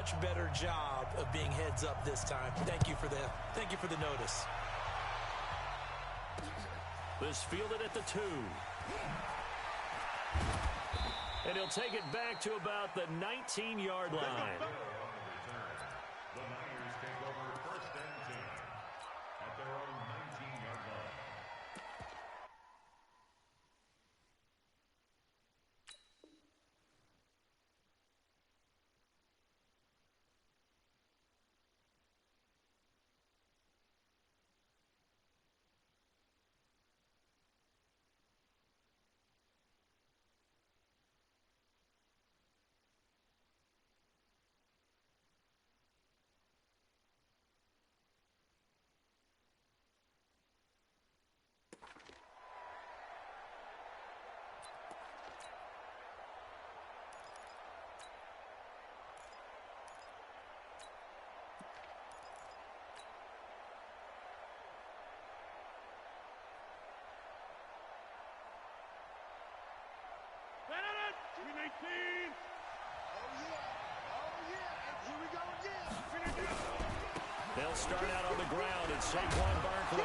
much better job of being heads up this time. Thank you for the notice. This fielded at the 2. And he'll take it back to about the 19-yard line. The Niners take over 1st and 10 at their own 19-yard line. They'll start out on the ground and Saquon Barkley.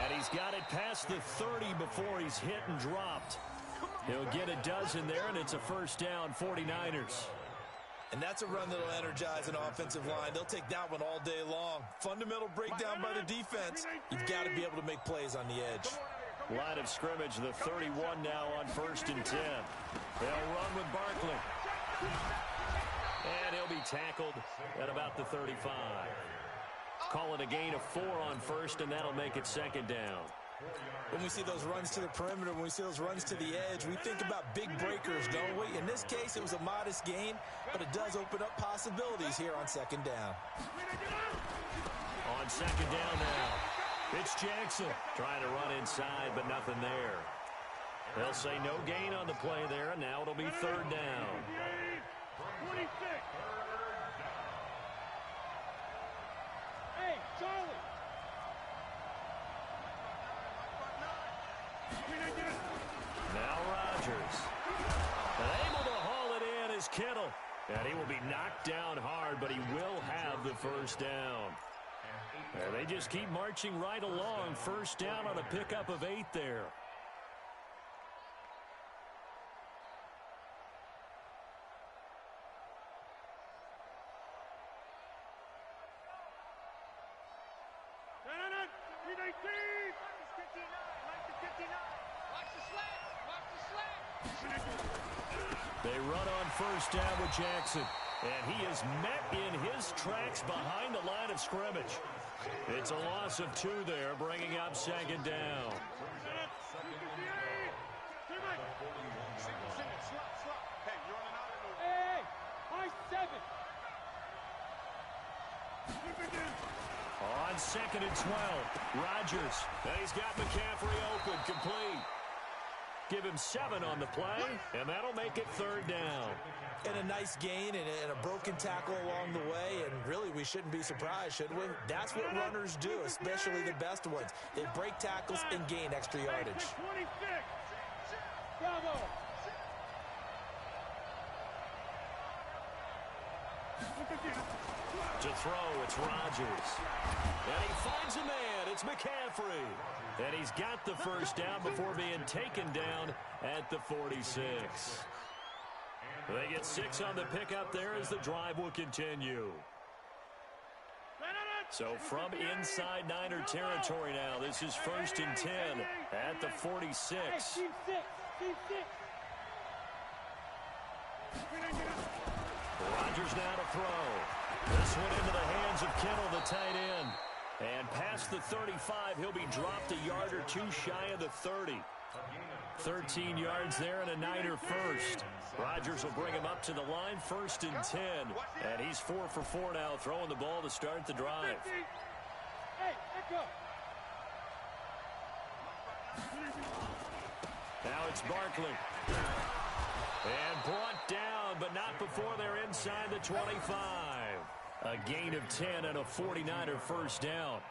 And he's got it past the 30 before he's hit and dropped. He'll get a dozen there, and it's a first down, 49ers. And that's a run that'll energize an offensive line. They'll take that one all day long. Fundamental breakdown by the defense. You've got to be able to make plays on the edge. Line of scrimmage, the 31 now on 1st and 10. They'll run with Barkley. And he'll be tackled at about the 35. Call it a gain of 4 on 1st, and that'll make it 2nd down. When we see those runs to the perimeter, when we see those runs to the edge, we think about big breakers, don't we? In this case, it was a modest gain, but it does open up possibilities here on 2nd down. On 2nd down now, it's Jackson trying to run inside, but nothing there. They'll say no gain on the play there, and now it'll be 3rd down. 26. Hey, Charlie. Now Rodgers. And able to haul it in is Kittle. And he will be knocked down hard, but he will have the first down. And they just keep marching right along. First down on a pickup of 8 there. They run on first down with Jackson. And he is met in his tracks behind the line of scrimmage. It's a loss of 2 there, bringing up 2nd down. Hey, high 7. On 2nd and 12, Rodgers. And he's got McCaffrey open, complete. Give him 7 on the play, and that'll make it 3rd down. And a nice gain and a broken tackle along the way, and really we shouldn't be surprised, should we? That's what runners do, especially the best ones. They break tackles and gain extra yardage. 26. Bravo. To throw, it's Rodgers. And he finds a man. It's McCaffrey. And he's got the first down before being taken down at the 46. They get 6 on the pickup there as the drive will continue. So from inside Niner territory now, this is 1st and 10 at the 46. Rodgers now to throw. This one into the hands of Kittle, the tight end. And past the 35, he'll be dropped a yard or 2 shy of the 30. 13 yards there and a Niner first. Rodgers will bring him up to the line, 1st and 10. And he's 4 for 4 now, throwing the ball to start the drive. Now it's Barkley. And brought down, but not before they're inside the 25. A gain of 10 and a 49er first down.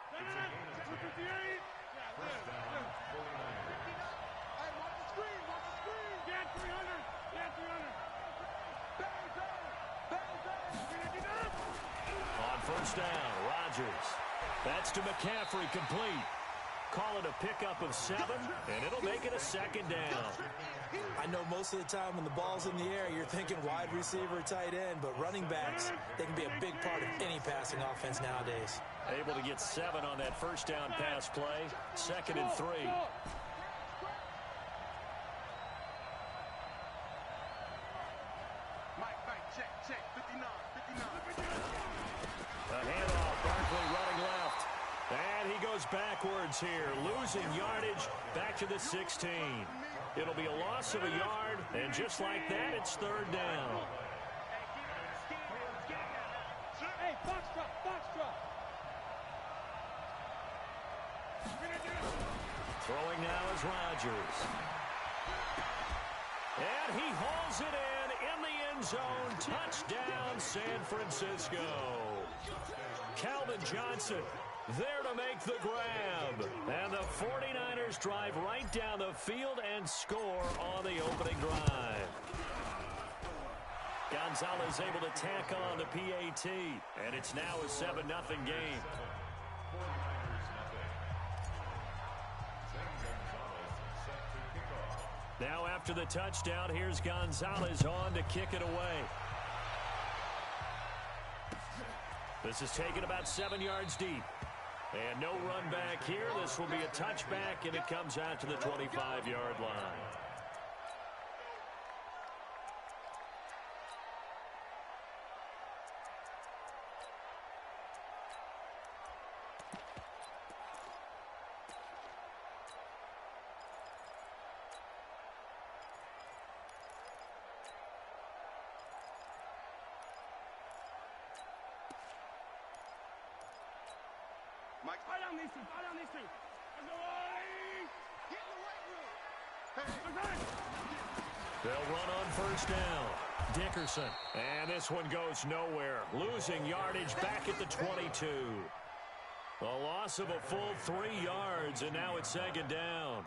first down. Rodgers. That's to McCaffrey, complete. Call it a pickup of 7, and it'll make it a second down. I know most of the time when the ball's in the air, you're thinking wide receiver, tight end, but running backs, they can be a big part of any passing offense nowadays. Able to get 7 on that first down pass play. 2nd and 3. Check, 59. A handoff, Barkley running left. And he goes backwards here, losing yardage back to the 16. It'll be a loss of a yard, and just like that, it's 3rd down. Hey, box drop. Throwing now is Rodgers. And he hauls it in the end zone. Touchdown, San Francisco. Calvin Johnson there to make the grab. And the 49ers drive right down the field and score on the opening drive. Gonzalez able to tack on the PAT. And it's now a 7-0 game. Now after the touchdown, here's Gonzalez on to kick it away. This is taken about 7 yards deep. And no run back here. This will be a touchback, and it comes out to the 25-yard line. Mike, fire down these two. Get in the weight room. They'll run on first down. Dickerson. And this one goes nowhere. Losing yardage back at the 22. A loss of a full 3 yards, and now it's 2nd down.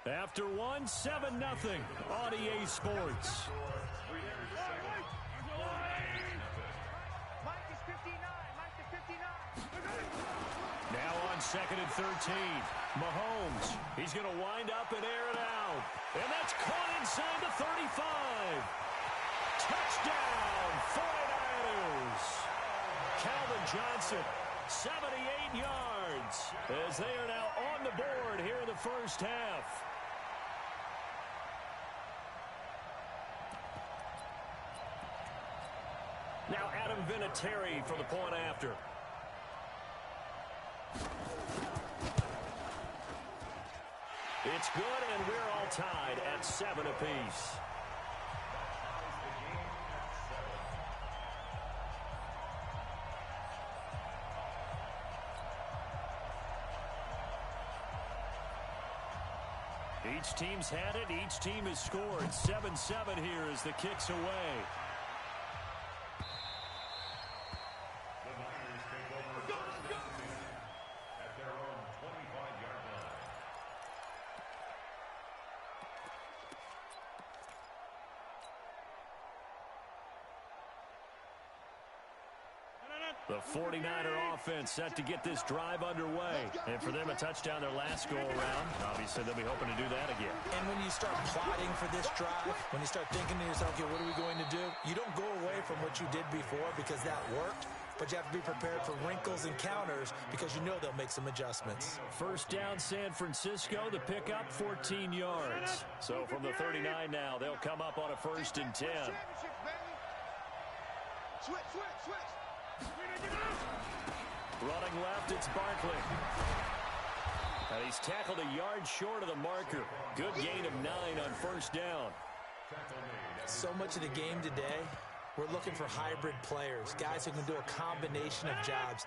After one, 7-0 on EA Sports. Now on 2nd and 13. Mahomes. He's going to wind up and air it out. And that's caught inside the 35. Touchdown, 49ers. Calvin Johnson, 78 yards, as they are now on the board here in the first half. Now Adam Vinatieri for the point after. It's good, and we're all tied at 7 apiece. Each team's had it. Each team has scored. 7-7 here as the kick's away. The 49er offense set to get this drive underway. And for them, a touchdown their last go-around. Obviously, they'll be hoping to do that again. And when you start plotting for this drive, when you start thinking to yourself, okay, what are we going to do? You don't go away from what you did before because that worked. But you have to be prepared for wrinkles and counters because you know they'll make some adjustments. First down, San Francisco. The pickup, 14 yards. So from the 39 now, they'll come up on a 1st and 10. Switch. Running left, it's Barkley. And he's tackled a yard short of the marker. Good gain of 9 on first down. So much of the game today, we're looking for hybrid players, guys who can do a combination of jobs.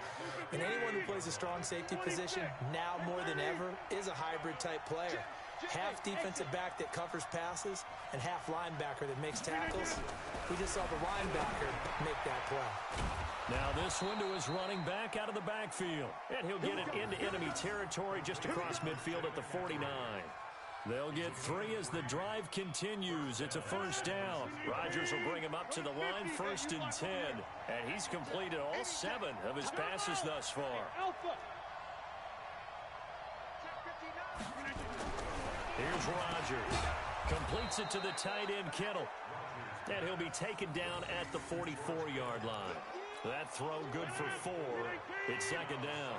And anyone who plays a strong safety position, now more than ever, is a hybrid-type player. Half defensive back that covers passes and half linebacker that makes tackles. We just saw the linebacker make that play. Now this one to his running back out of the backfield. And he'll get it into enemy territory just across midfield at the 49. They'll get 3 as the drive continues. It's a first down. Rodgers will bring him up to the line, 1st and 10. And he's completed all 7 of his passes thus far. Here's Rodgers. Completes it to the tight end, Kittle. And he'll be taken down at the 44-yard line. That throw good for 4. It's 2nd down.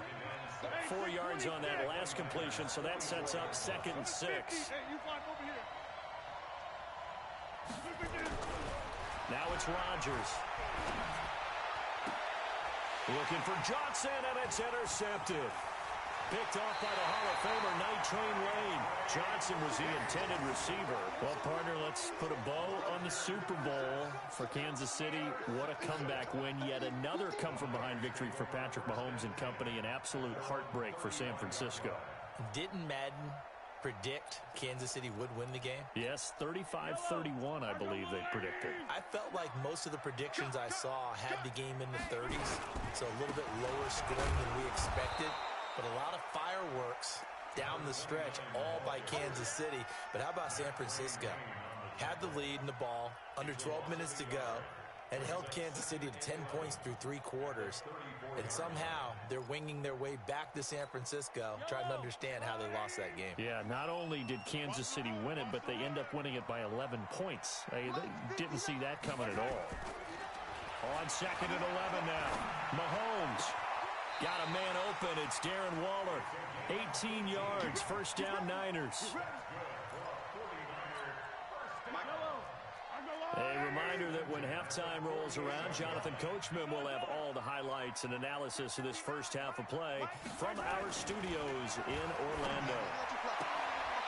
4 yards on that last completion, so that sets up 2nd and 6. Now it's Rodgers. Looking for Johnson, and it's intercepted. Picked off by the Hall of Famer, Night Train Lane. Johnson was the intended receiver. Well, partner, let's put a bow on the Super Bowl for Kansas City. What a comeback win. Yet another come-from-behind victory for Patrick Mahomes and company. An absolute heartbreak for San Francisco. Didn't Madden predict Kansas City would win the game? Yes, 35-31, I believe they predicted. I felt like most of the predictions I saw had the game in the 30s, so a little bit lower scoring than we expected. But a lot of fireworks down the stretch, all by Kansas City. But how about San Francisco? Had the lead in the ball, under 12 minutes to go, and held Kansas City to 10 points through 3 quarters. And somehow they're winging their way back to San Francisco, trying to understand how they lost that game. Yeah, not only did Kansas City win it, but they end up winning it by 11 points. They didn't see that coming at all. On 2nd and 11 now. Mahomes. Got a man open. It's Darren Waller. 18 yards. First down, Niners. A reminder that when halftime rolls around, Jonathan Coachman will have all the highlights and analysis of this first half of play from our studios in Orlando.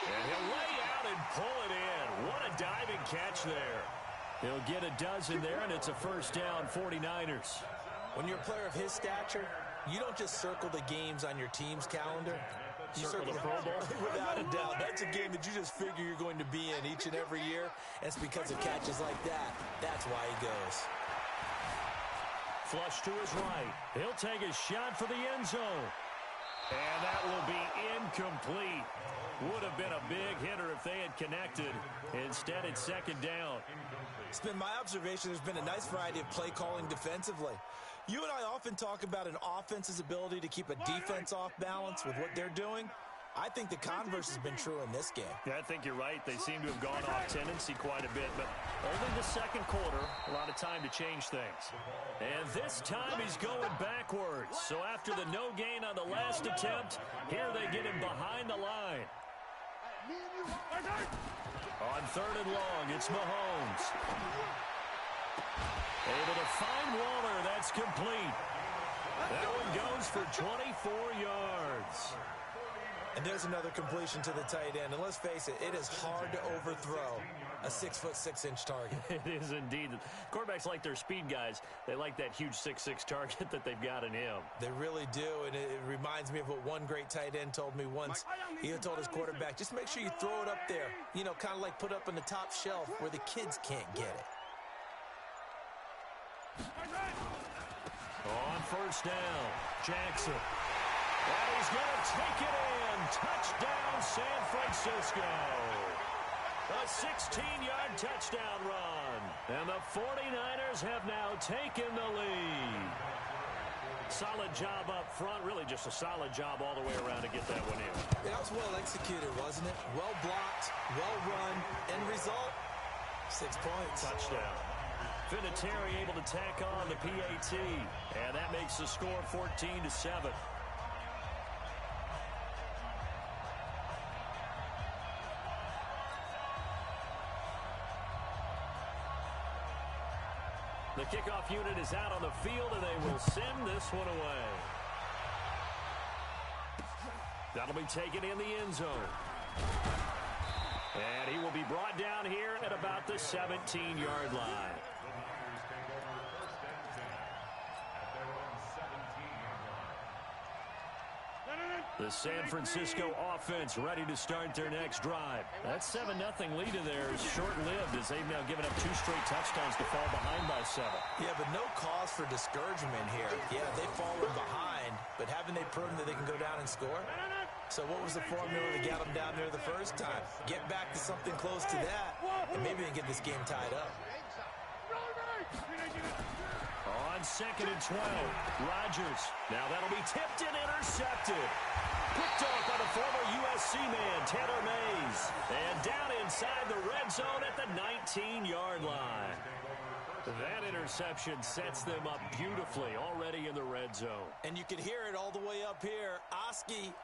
And he'll lay out and pull it in. What a diving catch there. He'll get a dozen there, and it's a first down, 49ers. When you're a player of his stature, you don't just circle the games on your team's calendar. You circle the Pro Bowl. Without a doubt. That's a game that you just figure you're going to be in each and every year. And it's because of catches like that. That's why he goes. Flush to his right. He'll take a shot for the end zone. And that will be incomplete. Would have been a big hitter if they had connected. Instead, it's 2nd down. It's been my observation there's been a nice variety of play calling defensively. You and I often talk about an offense's ability to keep a defense off balance with what they're doing. I think the converse has been true in this game. Yeah, I think you're right. They seem to have gone off tendency quite a bit, but only the 2nd quarter, a lot of time to change things. And this time he's going backwards. So after the no gain on the last attempt, here they get him behind the line. On 3rd and long, it's Mahomes. Able to find Waller. That's complete. That one goes for 24 yards. And there's another completion to the tight end. And let's face it, it is hard to overthrow a 6'6" target. It is indeed. Quarterbacks like their speed guys. They like that huge 6'6" target that they've got in him. They really do, and it reminds me of what one great tight end told me once. He had told his quarterback, just make sure you throw it up there. You know, kind of like put up on the top shelf where the kids can't get it. On 1st down, Jackson. And he's going to take it in. Touchdown, San Francisco. A 16-yard touchdown run. And the 49ers have now taken the lead. Solid job up front. Really just a solid job all the way around to get that one in. That was well executed, wasn't it? Well blocked, well run. End result, 6 points. Touchdown. Vinatieri able to tack on the PAT. And that makes the score 14-7. The kickoff unit is out on the field, and they will send this one away. That'll be taken in the end zone. And he will be brought down here at about the 17-yard line. The San Francisco offense ready to start their next drive. That 7-0 lead of theirs is short-lived as they've now given up 2 straight touchdowns to fall behind by 7. Yeah, but no cause for discouragement here. Yeah, they've fallen behind, but haven't they proven that they can go down and score? So what was the formula to get them down there the first first time. Get back to something close to that, and maybe they get this game tied up. On 2nd and 12, Rodgers. Now that'll be tipped and intercepted. Picked off by the former USC man, Taylor Mays. And down inside the red zone at the 19-yard line. That interception sets them up beautifully already in the red zone. And you can hear it all the way up here. Oski,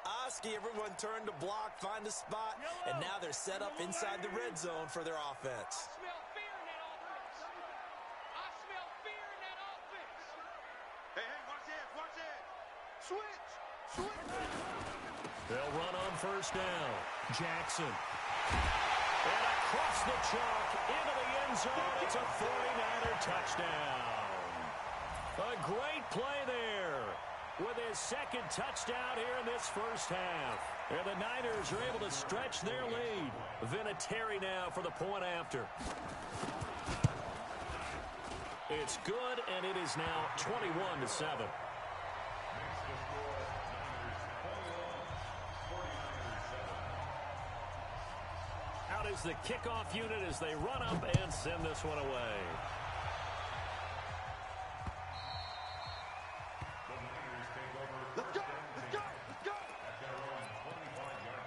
everyone turned to block, find a spot, and now they're set up inside the red zone for their offense. I smell fear in that offense. I smell fear in that offense. Hey, watch this. Switch. They'll run on first down. Jackson. And across the chalk into the end zone. It's a 49er touchdown. A great play there with his second touchdown here in this first half. And the Niners are able to stretch their lead. Vinatieri now for the point after. It's good, and it is now 21-7. Out is the kickoff unit as they run up and send this one away. Let's go. At their own 25-yard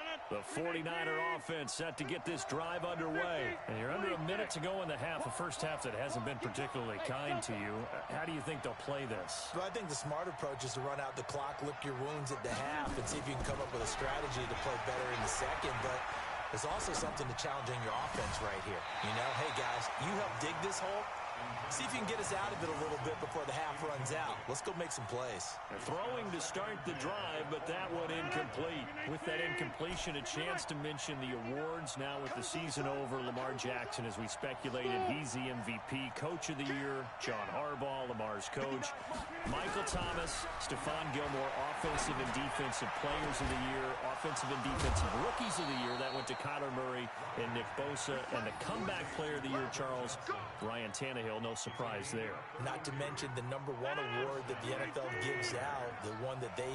line. The 49er offense set to get this drive underway. And you're under a minute to go in the half. A first half that hasn't been particularly kind to you. How do you think they'll play this? Well, I think the smart approach is to run out the clock, lick your wounds at the half, and see if you can come up with a strategy to play better in the second. But there's also something to challenging your offense right here. You know, hey, guys, you help dig this hole. See if you can get us out of it a little bit before the half runs out. Let's go make some plays. Throwing to start the drive, but that one incomplete. With that incompletion, a chance to mention the awards. Now with the season over, Lamar Jackson, as we speculated, he's the MVP, Coach of the Year, John Harbaugh, Lamar's coach, Michael Thomas, Stephon Gilmore, Offensive and Defensive Players of the Year, Offensive and Defensive Rookies of the Year. That went to Kyler Murray and Nick Bosa, and the Comeback Player of the Year, Charles, Ryan Tannehill. No surprise there. Not to mention the #1 award that the NFL gives out, the one that they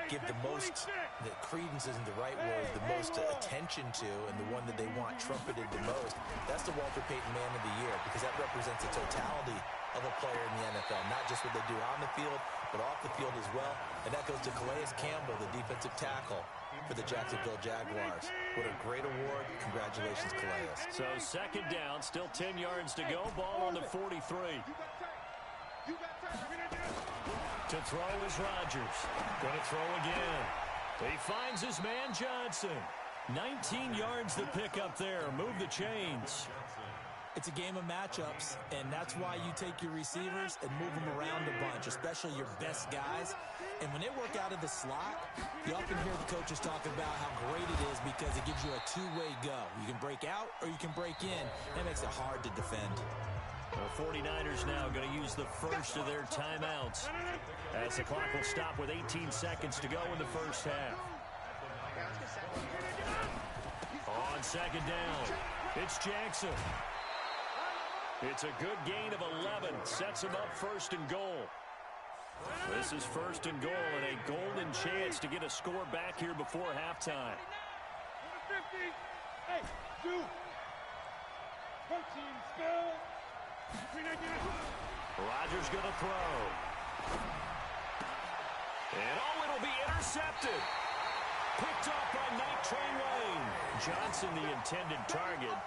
give the most, the credence isn't the right word, the most attention to, and the one that they want trumpeted the most. That's the Walter Payton Man of the Year, because that represents the totality of a player in the NFL, not just what they do on the field, but off the field as well. And that goes to Calais Campbell, the defensive tackle for the Jacksonville Jaguars. What a great award. Congratulations, Calais. So second down, still 10 yards to go. Ball on the 43. To throw is Rodgers. Going to throw again. He finds his man Johnson. 19 yards to pick up there. Move the chains. It's a game of matchups, and that's why you take your receivers and move them around a bunch, especially your best guys. And when they work out of the slot, you often hear the coaches talk about how great it is because it gives you a two-way go. You can break out or you can break in. That makes it hard to defend. The 49ers now going to use the first of their timeouts as the clock will stop with 18 seconds to go in the first half. On second down, it's Jackson. It's a good gain of 11. Sets him up first and goal. This is first and goal and a golden chance to get a score back here before halftime. Hey, dude. Rodgers going to throw. And it'll be intercepted. Picked off by Night Train Lane. Johnson, the intended target.